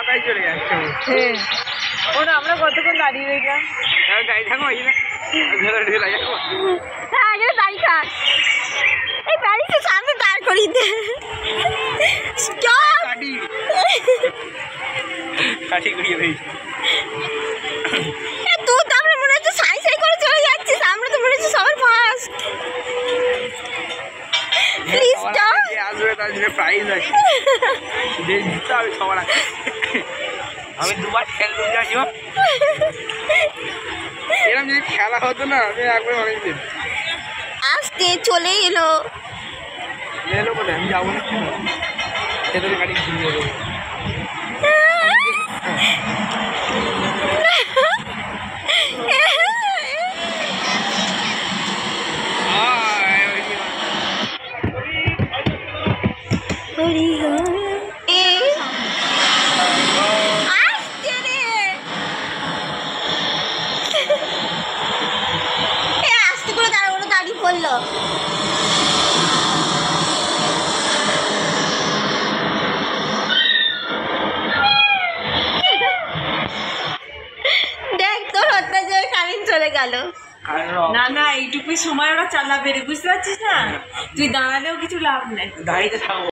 তাই চলে যাচ্ছে। হ্যাঁ ওটা আমরা কতক্ষণ দাঁড়িয়ে রইলাম। গাড়ি থাকো ওই না হ্যাঁ আগে দাঁড়িয়ে থাক, এই বাড়িতে সামনে দাঁড় করিয়ে দে। স্টপ। কাঠি ঘুরিয়ে দিয়েছি। তুই তো আমরা মনে হচ্ছে সাই সাই করে চলে যাচ্ছিস, আমরা তো মনে হচ্ছে সবার ফার্স্ট। Please stop. আসবে তার জন্য প্রাইজ আছে, জিততে হবে সবার আগে। আমি দুবার খেলতে যাচ্ছি, এরকম যদি খেলা হতো না আমি একবার অনেকদিন আসতে চলে এলো। এলো বলে আমি যাবো না, খেতে গাড়ি ঘুরিয়ে দেবো। আসতে করে দাঁড়িয়ে পড়লো। দেখ তোর অত্যাচার কারেন্ট চলে গেল। না না এইটুকুই সময় ওরা চালাবে রে, বুঝতে পারছিস না? তুই দাঁড়ালেও কিছু লাভ নেই। দাঁড়িয়ে থাকবো।